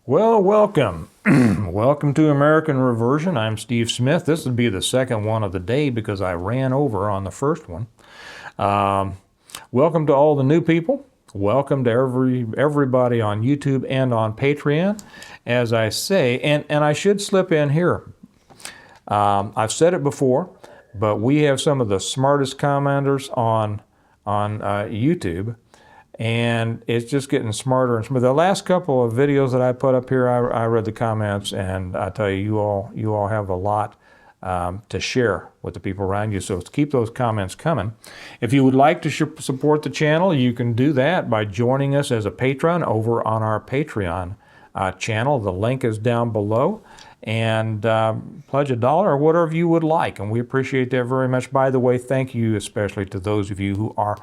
Well, welcome. Welcome to American Reversion. I'm Steve Smith. This will be the second one of the day because I ran over on the first one. Welcome to all the new people. Welcome to everybody on YouTube and on Patreon. As I say, and I should slip in here. I've said it before, but we have some of the smartest commenters on YouTube. And it's just getting smarter and smarter. The last couple of videos that I put up here, I read the comments, and I tell you, you all have a lot to share with the people around you. So keep those comments coming. If you would like to support the channel, you can do that by joining us as a patron over on our Patreon channel. The link is down below. And pledge $1 or whatever you would like. And we appreciate that very much. By the way, thank you especially to those of you who are,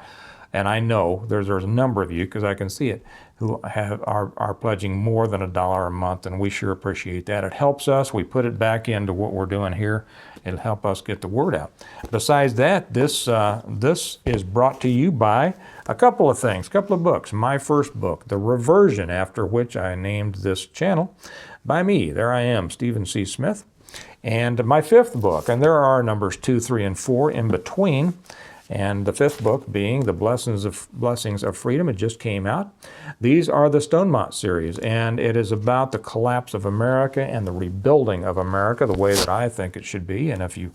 and I know there's a number of you, because I can see it, who are pledging more than $1 a month, and we sure appreciate that. It helps us. We put it back into what we're doing here. It'll help us get the word out. Besides that, this is brought to you by a couple of things, a couple of books. My first book, The Reversion, after which I named this channel, by me. There I am, Stephen C. Smith. And my fifth book, and there are numbers 2, 3, and 4 in between. And the fifth book being The Blessings of Freedom. It just came out. These are the Stonemont series, and it is about the collapse of America and the rebuilding of America the way that I think it should be. And if you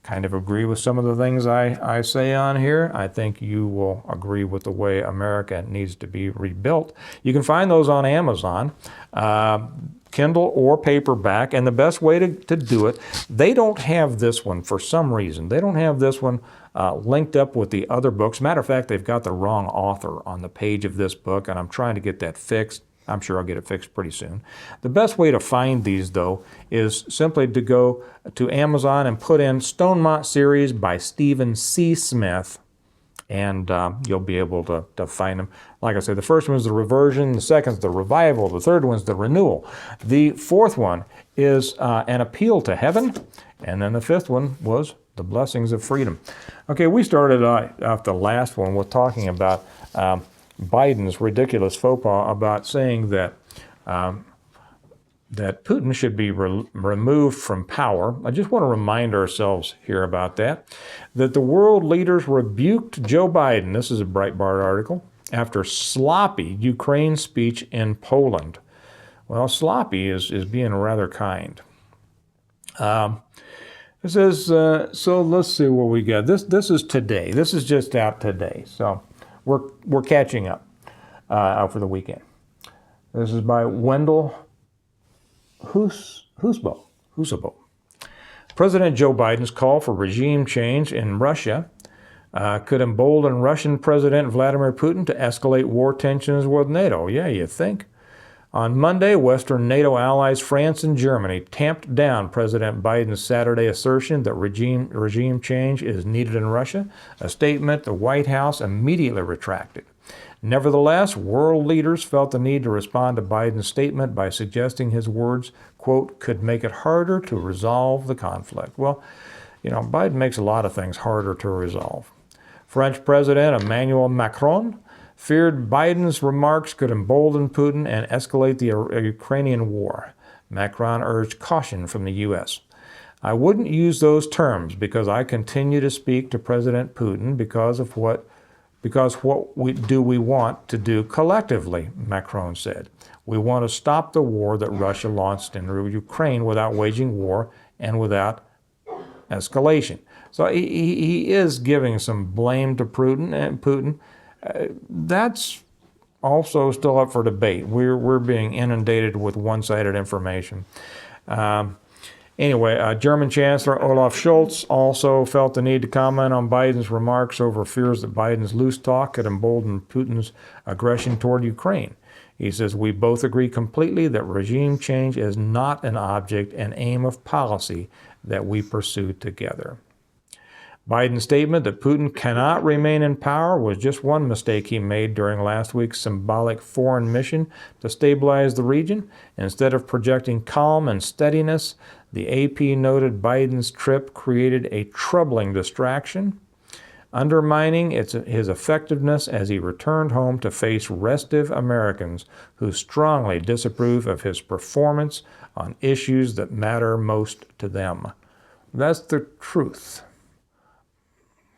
kind of agree with some of the things I say on here, I think you will agree with the way America needs to be rebuilt. You can find those on Amazon, Kindle or paperback, and the best way to do it, they don't have this one for some reason. They don't have this one linked up with the other books. Matter of fact, they've got the wrong author on the page of this book, and I'm trying to get that fixed. I'm sure I'll get it fixed pretty soon. The best way to find these, though, is simply to go to Amazon and put in Stonemont series by Stephen C. Smith, and you'll be able to find them. Like I said, the first one is The Reversion, the second is The Revival, the third one is The Renewal. The fourth one is An Appeal to Heaven, and then the fifth one was The Blessings of Freedom. Okay, we started off the last one with talking about Biden's ridiculous faux pas about saying that that Putin should be removed from power. I just want to remind ourselves here about that the world leaders rebuked Joe Biden, this is a Breitbart article, after sloppy Ukraine speech in Poland. Well, sloppy is being rather kind. It says, so let's see what we got. This is today. This is just out today. So we're catching up out for the weekend. This is by Wendell Husebo. President Joe Biden's call for regime change in Russia could embolden Russian President Vladimir Putin to escalate war tensions with NATO. Yeah, you think? On Monday, Western NATO allies France and Germany tamped down President Biden's Saturday assertion that regime change is needed in Russia, a statement the White House immediately retracted. Nevertheless, world leaders felt the need to respond to Biden's statement by suggesting his words, quote, could make it harder to resolve the conflict. Well, you know, Biden makes a lot of things harder to resolve. French President Emmanuel Macron feared Biden's remarks could embolden Putin and escalate the Ukrainian war. Macron urged caution from the U.S. I wouldn't use those terms because I continue to speak to President Putin because what we want to do collectively, Macron said. We want to stop the war that Russia launched in Ukraine without waging war and without escalation. So he is giving some blame to Putin. That's also still up for debate. We're being inundated with one-sided information. Anyway, German Chancellor Olaf Scholz also felt the need to comment on Biden's remarks over fears that Biden's loose talk could embolden Putin's aggression toward Ukraine. He says, we both agree completely that regime change is not an object and aim of policy that we pursue together. Biden's statement that Putin cannot remain in power was just one mistake he made during last week's symbolic foreign mission to stabilize the region. Instead of projecting calm and steadiness, the AP noted Biden's trip created a troubling distraction. undermining his effectiveness as he returned home to face restive Americans who strongly disapprove of his performance on issues that matter most to them. That's the truth.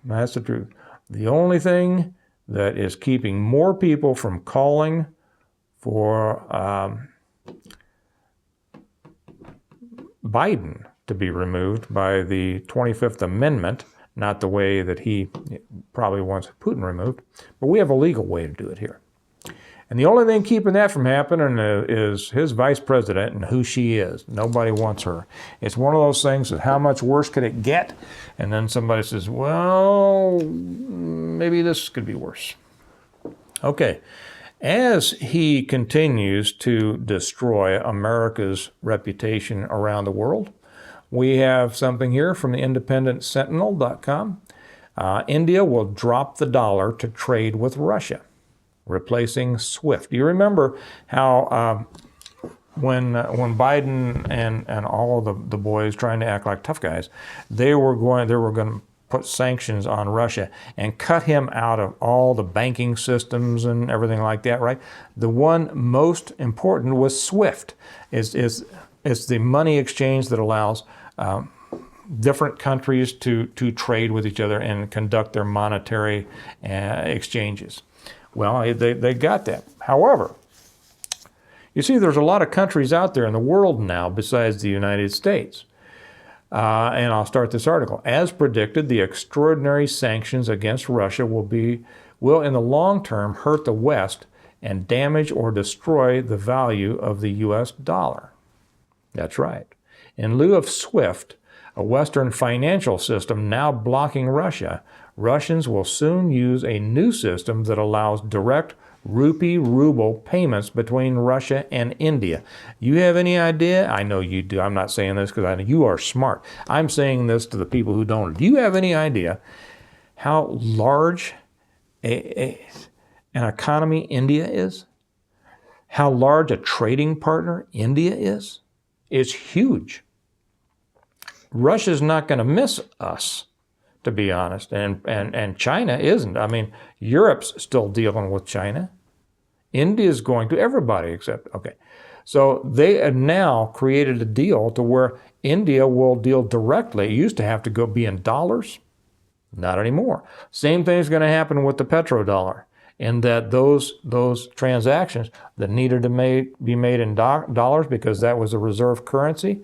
That's the truth. The only thing that is keeping more people from calling for Biden to be removed by the 25th Amendment, not the way that he probably wants Putin removed, but we have a legal way to do it here. And the only thing keeping that from happening is his vice president and who she is. Nobody wants her. It's one of those things that how much worse could it get? And then somebody says, well, maybe this could be worse. Okay. As he continues to destroy America's reputation around the world, we have something here from the independentsentinel.com. India will drop the dollar to trade with Russia, replacing SWIFT. Do you remember how when Biden and all of the boys trying to act like tough guys, they were going to put sanctions on Russia and cut him out of all the banking systems and everything like that, right? The one most important was SWIFT. It's the money exchange that allows different countries to trade with each other and conduct their monetary exchanges. Well, they got that. However, you see, there's a lot of countries out there in the world now besides the United States. And I'll start this article. As predicted, the extraordinary sanctions against Russia will in the long term hurt the West and damage or destroy the value of the U.S. dollar. That's right. In lieu of SWIFT, a Western financial system now blocking Russia, Russians will soon use a new system that allows direct rupee-ruble payments between Russia and India. You have any idea? I know you do. I'm not saying this because I know you are smart. I'm saying this to the people who don't. Do you have any idea how large an economy India is? How large a trading partner India is? It's huge. Russia's not going to miss us, to be honest, and China isn't. I mean, Europe's still dealing with China. India's going to everybody except, okay. So they have now created a deal to where India will deal directly. It used to have to go be in dollars. Not anymore. Same thing's going to happen with the petrodollar, in that those transactions that needed to be made in dollars because that was a reserve currency,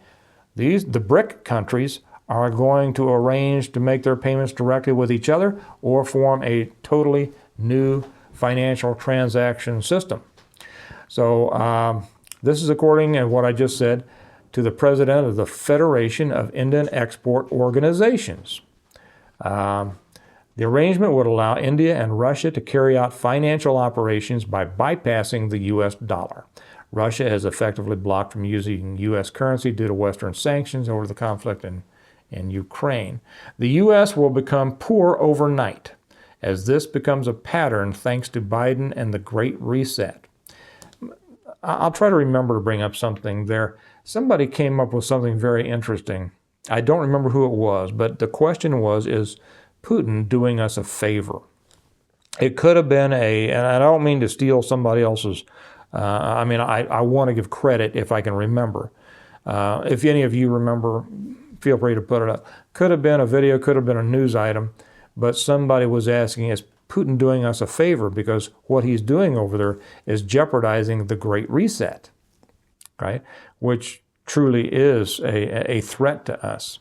the BRIC countries are going to arrange to make their payments directly with each other or form a totally new financial transaction system. So this is according to what I just said to the president of the Federation of Indian Export Organizations. The arrangement would allow India and Russia to carry out financial operations by bypassing the U.S. dollar. Russia has effectively blocked from using U.S. currency due to Western sanctions over the conflict in Ukraine. The U.S. will become poor overnight as this becomes a pattern thanks to Biden and the Great Reset. I'll try to remember to bring up something there. Somebody came up with something very interesting. I don't remember who it was, but the question was, is Putin doing us a favor? It could have been and I don't mean to steal somebody else's, I want to give credit if I can remember. If any of you remember, feel free to put it up. Could have been a video, could have been a news item, but somebody was asking, is Putin doing us a favor? Because what he's doing over there is jeopardizing the Great Reset, right? Which truly is a threat to us.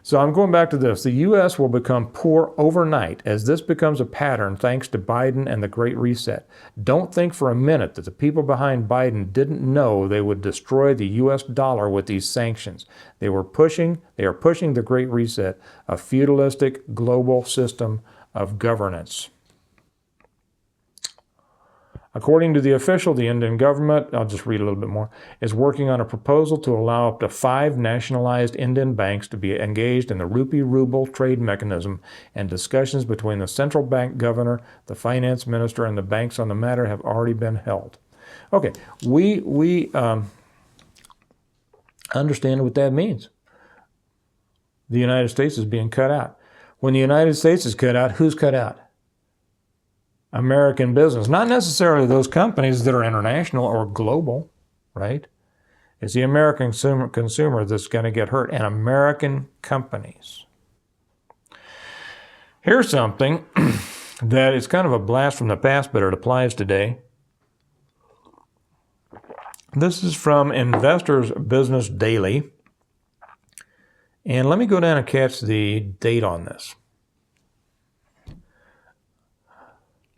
So I'm going back to this. The U.S. will become poor overnight as this becomes a pattern thanks to Biden and the Great Reset. Don't think for a minute that the people behind Biden didn't know they would destroy the U.S. dollar with these sanctions. They are pushing the Great Reset, a feudalistic global system of governance. According to the official, the Indian government, I'll just read a little bit more, is working on a proposal to allow up to 5 nationalized Indian banks to be engaged in the rupee-ruble trade mechanism, and discussions between the central bank governor, the finance minister, and the banks on the matter have already been held. Okay, we understand what that means. The United States is being cut out. When the United States is cut out, who's cut out? American business. Not necessarily those companies that are international or global, right? It's the American consumer that's going to get hurt, and American companies. Here's something that is kind of a blast from the past, but it applies today. This is from Investors Business Daily. And let me go down and catch the date on this.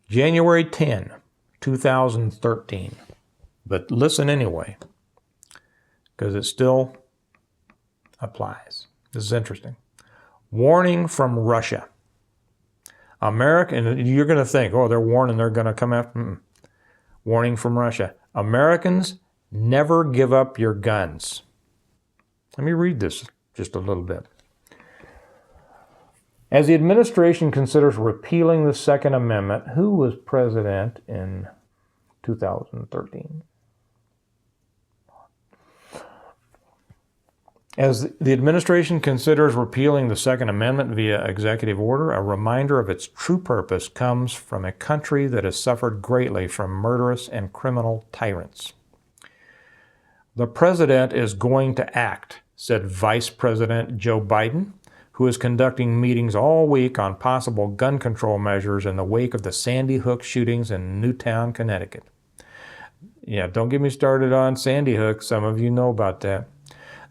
January 10, 2013. But listen anyway, because it still applies. This is interesting. Warning from Russia. America, and you're going to think, oh, they're warning, they're going to come after. Warning from Russia. Americans, never give up your guns. Let me read this just a little bit. As the administration considers repealing the Second Amendment, who was president in 2013? As the administration considers repealing the Second Amendment via executive order, a reminder of its true purpose comes from a country that has suffered greatly from murderous and criminal tyrants. The president is going to act, said Vice President Joe Biden, who is conducting meetings all week on possible gun control measures in the wake of the Sandy Hook shootings in Newtown, Connecticut. Yeah, don't get me started on Sandy Hook. Some of you know about that.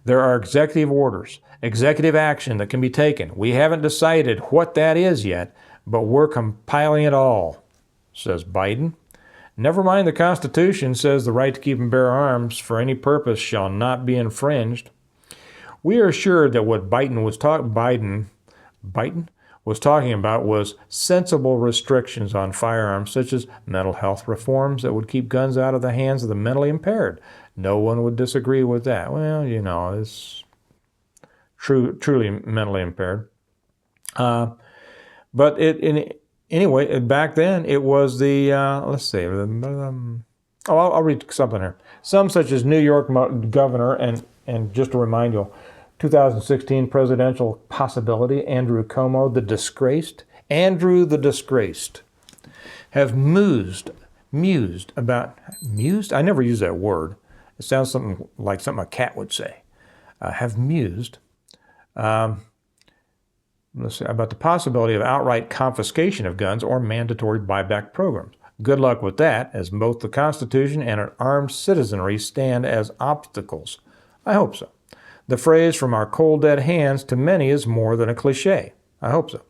There are executive orders, executive action that can be taken. We haven't decided what that is yet, but we're compiling it all, says Biden. Never mind the Constitution says the right to keep and bear arms for any purpose shall not be infringed. We are assured that what Biden was talking about was sensible restrictions on firearms, such as mental health reforms that would keep guns out of the hands of the mentally impaired. No one would disagree with that. Well, you know, it's truly mentally impaired. But anyway, back then it was the, let's see, I'll read something here. Some such as New York governor, and just to remind you, 2016 presidential possibility, Andrew Cuomo, the disgraced, have mused about, I never use that word. It sounds something like something a cat would say. Have mused about the possibility of outright confiscation of guns or mandatory buyback programs. Good luck with that, as both the Constitution and an armed citizenry stand as obstacles. I hope so. The phrase "from our cold dead hands" to many is more than a cliche. I hope so.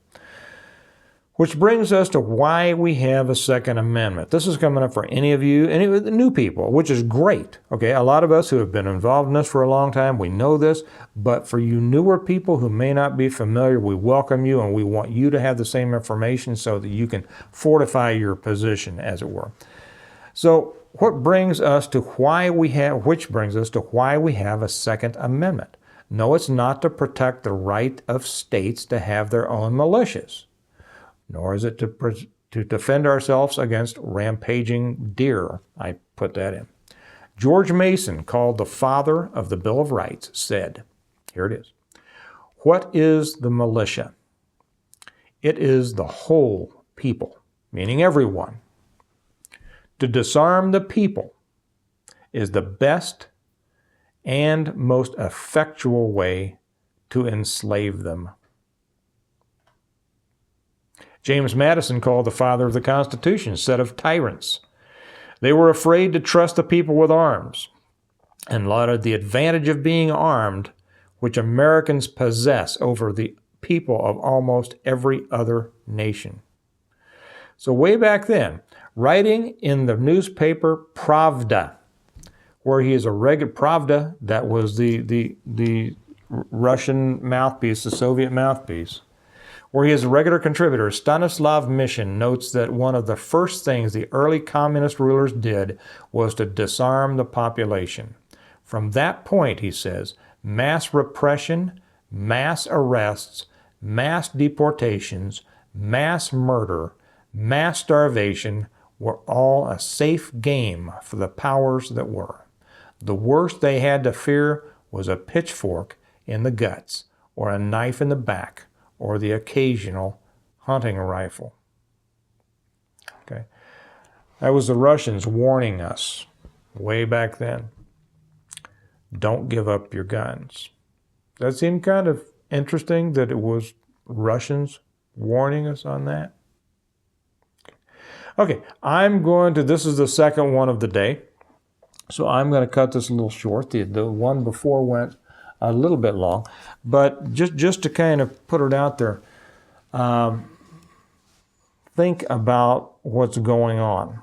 Which brings us to why we have a Second Amendment. This is coming up for any of you, any of the new people, which is great. Okay, a lot of us who have been involved in this for a long time, we know this. But for you newer people who may not be familiar, we welcome you and we want you to have the same information so that you can fortify your position, as it were. So, which brings us to why we have a Second Amendment. No, it's not to protect the right of states to have their own militias, nor is it to defend ourselves against rampaging deer. I put that in. George Mason, called the father of the Bill of Rights, said, here it is, "What is the militia? It is the whole people," meaning everyone. "To disarm the people is the best and most effectual way to enslave them." James Madison, called the father of the Constitution, said of tyrants, "They were afraid to trust the people with arms and lauded the advantage of being armed, which Americans possess over the people of almost every other nation." So way back then, writing in the newspaper Pravda, where he is a regular Pravda, that was the Russian mouthpiece, the Soviet mouthpiece, where he is a regular contributor, Stanislav Mishin notes that one of the first things the early communist rulers did was to disarm the population. From that point, he says, mass repression, mass arrests, mass deportations, mass murder, mass starvation were all a safe game for the powers that were. The worst they had to fear was a pitchfork in the guts, or a knife in the back, or the occasional hunting rifle. Okay. That was the Russians warning us way back then. Don't give up your guns. That seemed kind of interesting that it was Russians warning us on that. Okay, this is the second one of the day. So I'm going to cut this a little short. The one before went a little bit long. But just to kind of put it out there, think about what's going on.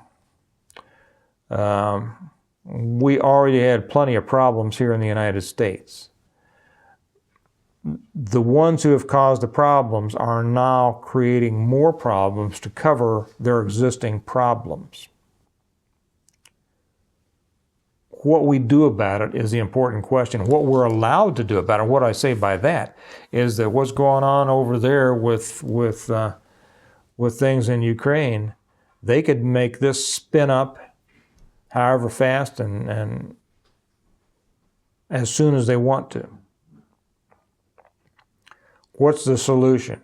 We already had plenty of problems here in the United States. The ones who have caused the problems are now creating more problems to cover their existing problems. What we do about it is the important question. What we're allowed to do about it, what I say by that, is that what's going on over there with things in Ukraine, they could make this spin up however fast and as soon as they want to. What's the solution?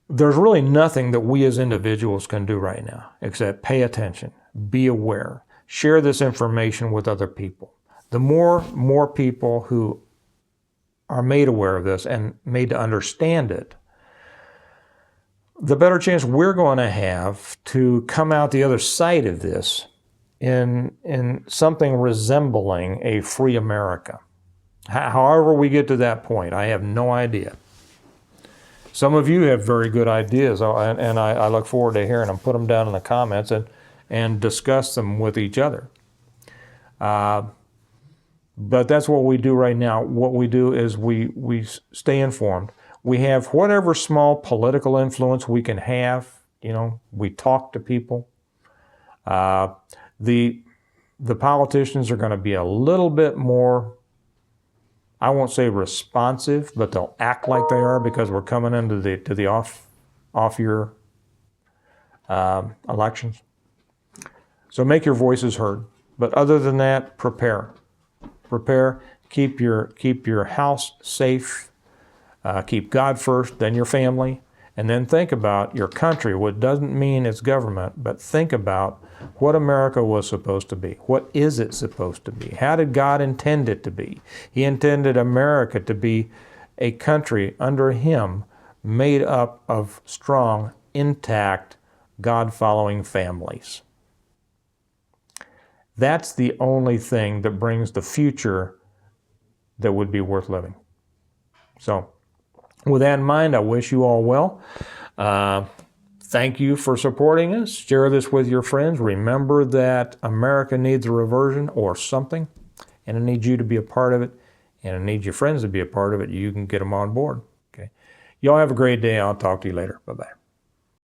There's really nothing that we as individuals can do right now except pay attention, be aware, share this information with other people. The more people who are made aware of this and made to understand it, the better chance we're going to have to come out the other side of this in something resembling a free America. However we get to that point, I have no idea. Some of you have very good ideas, and I look forward to hearing them. Put them down in the comments and discuss them with each other. But that's what we do right now. What we do is we stay informed. We have whatever small political influence we can have. We talk to people. The politicians are going to be a little bit more, I won't say responsive, but they'll act like they are because we're coming into the off-year elections. So make your voices heard. But other than that, prepare. Keep your house safe. Keep God first, then your family, and then think about your country. What doesn't mean it's government, but think about what America was supposed to be. What is it supposed to be? How did God intend it to be? He intended America to be a country under Him made up of strong, intact, God-following families. That's the only thing that brings the future that would be worth living. So, with that in mind, I wish you all well. Thank you for supporting us. Share this with your friends. Remember that America needs a reversion or something, and it needs you to be a part of it, and it needs your friends to be a part of it. You can get them on board. Okay. Y'all have a great day. I'll talk to you later. Bye-bye.